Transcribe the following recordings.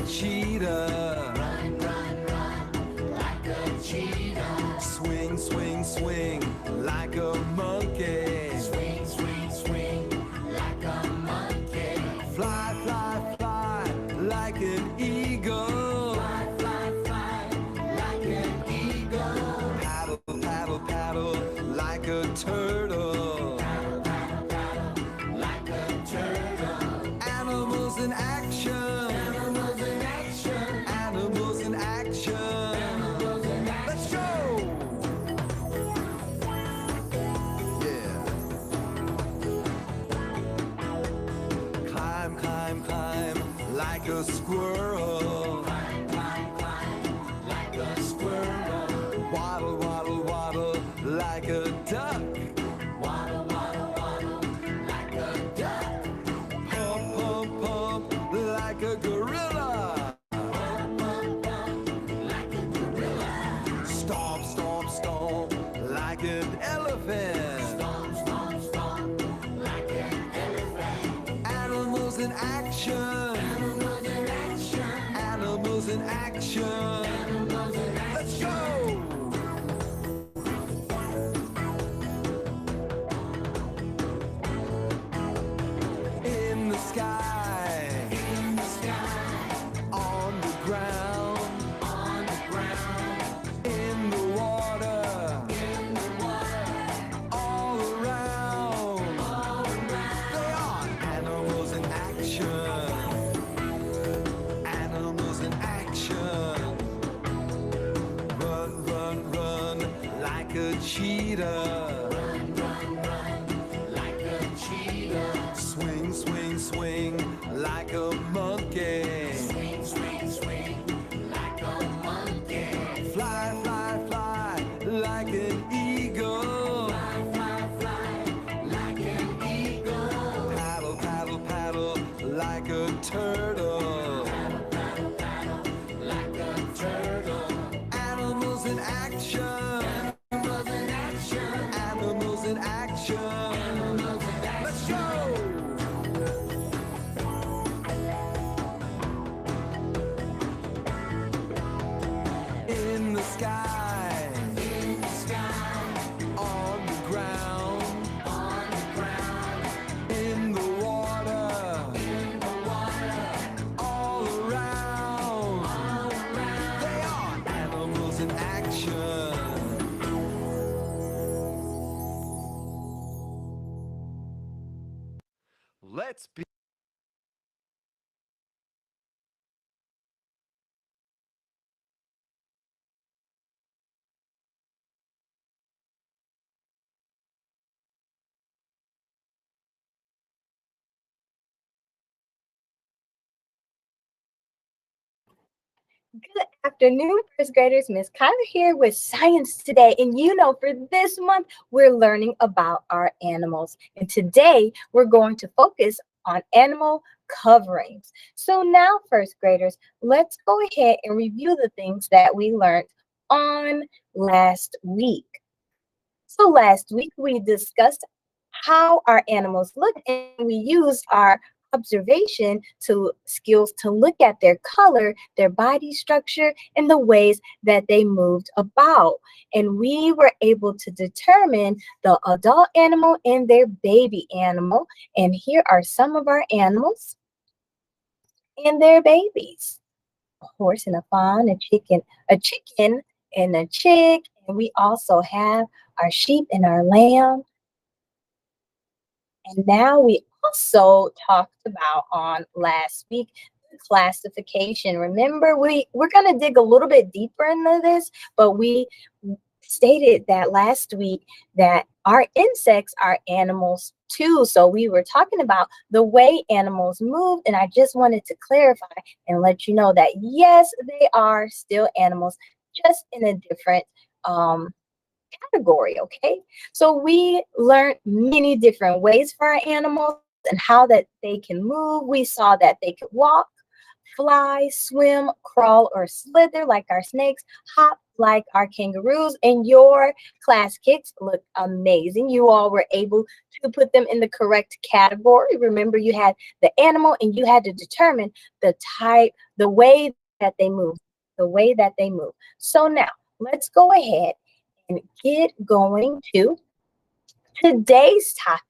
cheetah. Run, run, run, like a cheetah. Swing, swing, swing, like a monkey. Swing, swing, swing, like a monkey. Fly, fly, fly, like an eagle. Fly, fly, fly, like an eagle. Paddle, paddle, paddle, like a turtle. Paddle, paddle, paddle, like a turtle. Animals in action. Animals in action. Animals in action. Animals in action. Let's go! Yeah. Climb, climb, climb, like a squirrel. Climb, climb, climb, like a squirrel. Waddle, waddle, waddle, like a duck. Waddle, waddle, waddle, like a duck. Pump, pump, pump, like a gorilla. Bump, bump, bump, like a gorilla. Stomp, stomp, stomp, like an elephant. Stomp, stomp, stomp, like an elephant. Animals in action. Animals in action. Animals in action. Animals in action. Let's go! In the sky, In the sky, on the ground, on the ground, in the water, in the water, all around. all around. They are animals in action. Animals in action. Run, run, run, like a cheetah. Run, run, run, like a cheetah. Swing, swing, swing, like a monkey. Swing, swing, swing, like a monkey. Fly, fly, fly, like an eagle. Fly, fly, fly, like an eagle. Paddle, paddle, paddle, like a turtle. Paddle, paddle, paddle, like a turtle. Animals in action. Animals in action. Animals in action. Animals in action. Let's go! In the sky, In the sky, on the ground, on the ground, in the water, in the water, all around. all around. They are animals in action. Let's be. Good afternoon, first graders. Miss Kyler here with Science Today. And for this month, we're learning about our animals. And today, we're going to focus on animal coverings. So now, first graders, let's go ahead and review the things that we learned on last week. So last week, we discussed how our animals look, and we used our observation skills to look at their color, their body structure, and the ways that they moved about. And we were able to determine the adult animal and their baby animal. And here are some of our animals and their babies. A horse and a fawn, a chicken and a chick. And we also have our sheep and our lamb. And now we also talked about on last week the classification. Remember, we're going to dig a little bit deeper into this, but we stated that last week that our insects are animals too. So we were talking about the way animals move, and I just wanted to clarify and let you know that yes, they are still animals, just in a different category. Okay, so we learned many different ways for our animals and how that they can move. We saw that they could walk, fly, swim, crawl, or slither like our snakes, hop, like our kangaroos, and your class kicks look amazing. You all were able to put them in the correct category. Remember, you had the animal and you had to determine the type, the way that they move, the way that they move. So now let's go ahead and get going to today's topic,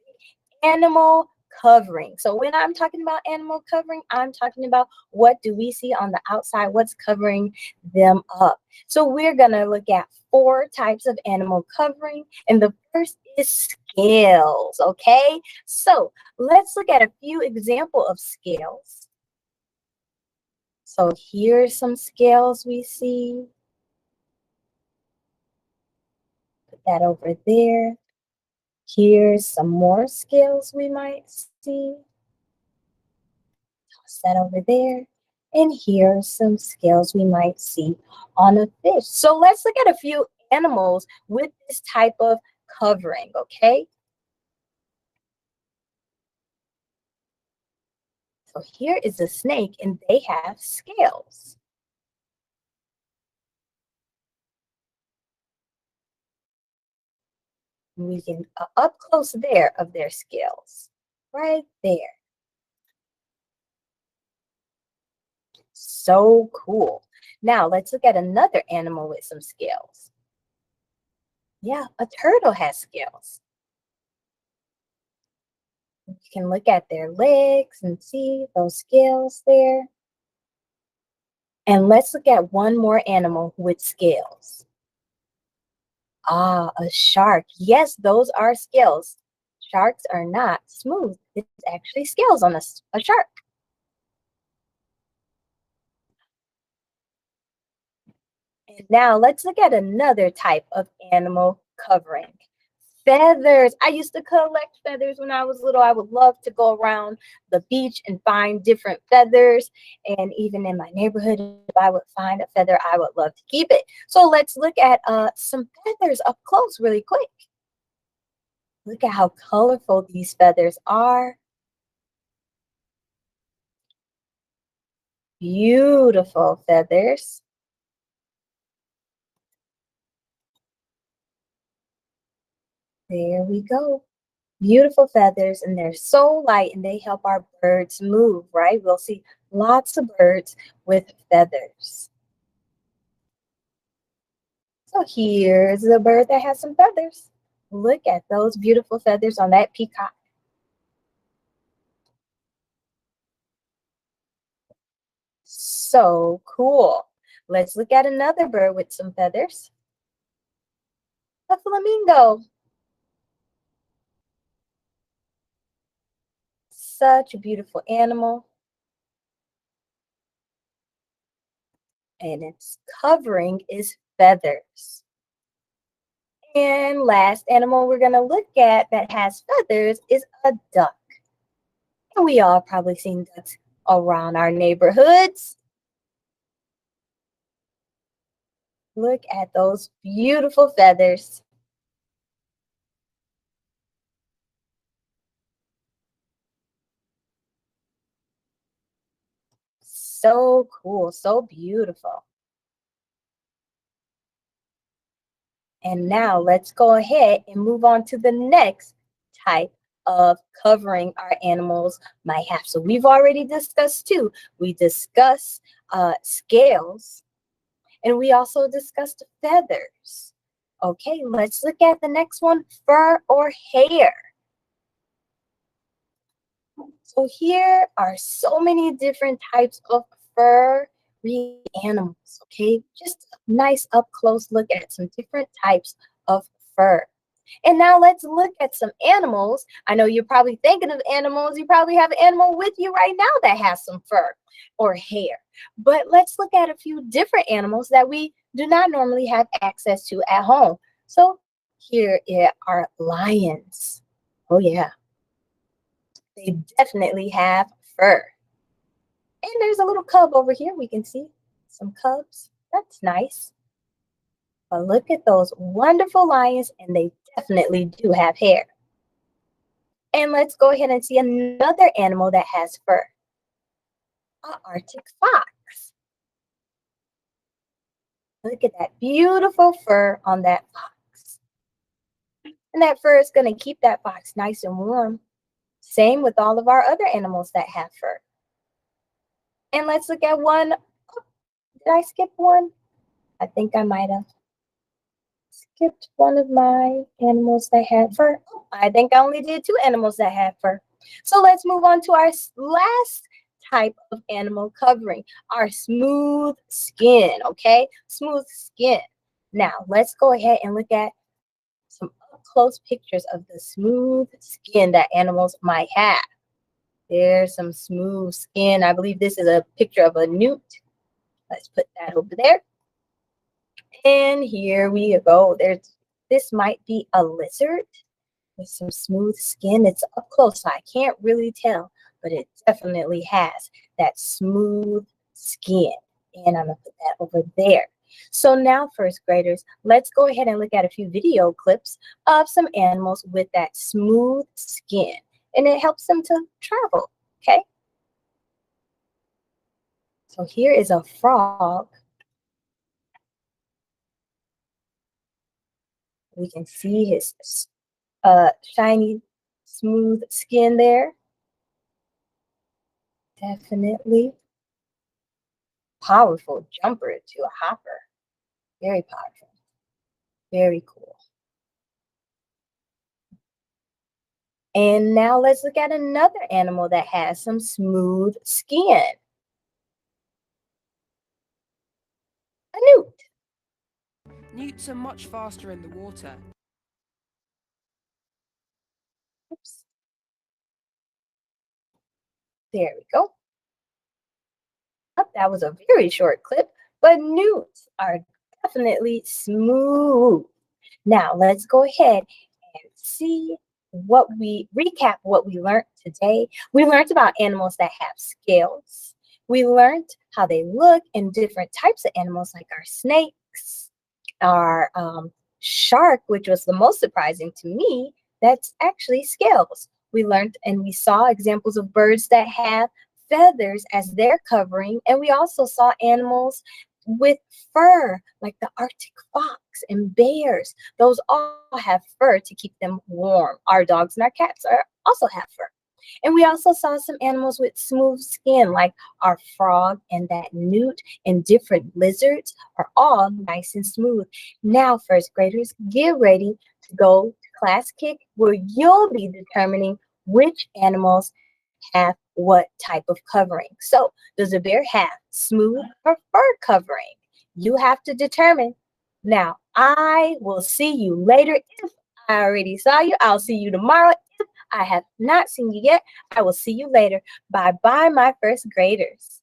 animal covering. So when I'm talking about animal covering, I'm talking about what do we see on the outside, what's covering them up. So we're going to look at 4 types of animal covering, and the first is scales, okay? So let's look at a few example of scales. So here's some scales we see. Put that over there. Here's some more scales we might see. Toss that over there. And here's some scales we might see on a fish. So let's look at a few animals with this type of covering, okay? So here is a snake and they have scales. We can up close there of their scales, right there. So cool. Now let's look at another animal with some scales. Yeah, a turtle has scales. You can look at their legs and see those scales there. And let's look at one more animal with scales. Ah, a shark. Yes, those are scales. Sharks are not smooth. It's actually scales on a shark. And now let's look at another type of animal covering. Feathers. I used to collect feathers when I was little. I would love to go around the beach and find different feathers. And even in my neighborhood, if I would find a feather, I would love to keep it. So let's look at some feathers up close really quick. Look at how colorful these feathers are. Beautiful feathers. There we go. Beautiful feathers, and they're so light and they help our birds move, right? We'll see lots of birds with feathers. So here's a bird that has some feathers. Look at those beautiful feathers on that peacock. So cool. Let's look at another bird with some feathers. A flamingo. Such a beautiful animal. And its covering is feathers. And last animal we're going to look at that has feathers is a duck. And we all probably seen ducks around our neighborhoods. Look at those beautiful feathers. So cool, so beautiful. And now let's go ahead and move on to the next type of covering our animals might have. So we've already discussed 2. We discussed scales, and we also discussed feathers. Okay, let's look at the next one, fur or hair. So here are so many different types of furry animals, okay? Just a nice up close look at some different types of fur. And now let's look at some animals. I know you're probably thinking of animals. You probably have an animal with you right now that has some fur or hair. But let's look at a few different animals that we do not normally have access to at home. So here are lions. Oh yeah, they definitely have fur. And there's a little cub over here. We can see some cubs. That's nice. But look at those wonderful lions, and they definitely do have hair. And let's go ahead and see another animal that has fur. An Arctic fox. Look at that beautiful fur on that fox. And that fur is going to keep that fox nice and warm. Same with all of our other animals that have fur. And let's look at one. Oh, did I skip one? I think I might have skipped one of my animals that had fur. Oh, I think I only did two animals that had fur. So let's move on to our last type of animal covering, our smooth skin, okay? Smooth skin. Now, let's go ahead and look at some up close pictures of the smooth skin that animals might have. There's some smooth skin. I believe this is a picture of a newt. Let's put that over there. And here we go. This might be a lizard with some smooth skin. It's up close, so I can't really tell, but it definitely has that smooth skin. And I'm gonna put that over there. So now, first graders, let's go ahead and look at a few video clips of some animals with that smooth skin. And it helps them to travel, okay? So here is a frog. We can see his shiny, smooth skin there. Definitely powerful jumper to a hopper. Very powerful. Very cool. And now let's look at another animal that has some smooth skin. A newt. Newts are much faster in the water. Oops. There we go. Oh, that was a very short clip, but newts are definitely smooth. Now let's go ahead and see recap what we learned today. We learned about animals that have scales. We learned how they look in different types of animals like our snakes, our shark, which was the most surprising to me, that's actually scales. We learned and we saw examples of birds that have feathers as their covering, and we also saw animals with fur, like the Arctic fox and bears. Those all have fur to keep them warm. Our dogs and our cats also have fur. And we also saw some animals with smooth skin, like our frog and that newt, and different lizards are all nice and smooth. Now, first graders, get ready to go to Class Kick, where you'll be determining which animals have what type of covering. So, does a bear have smooth or fur covering? You have to determine. Now, I will see you later. If I already saw you, I'll see you tomorrow. If I have not seen you yet, I will see you later. Bye bye, my first graders.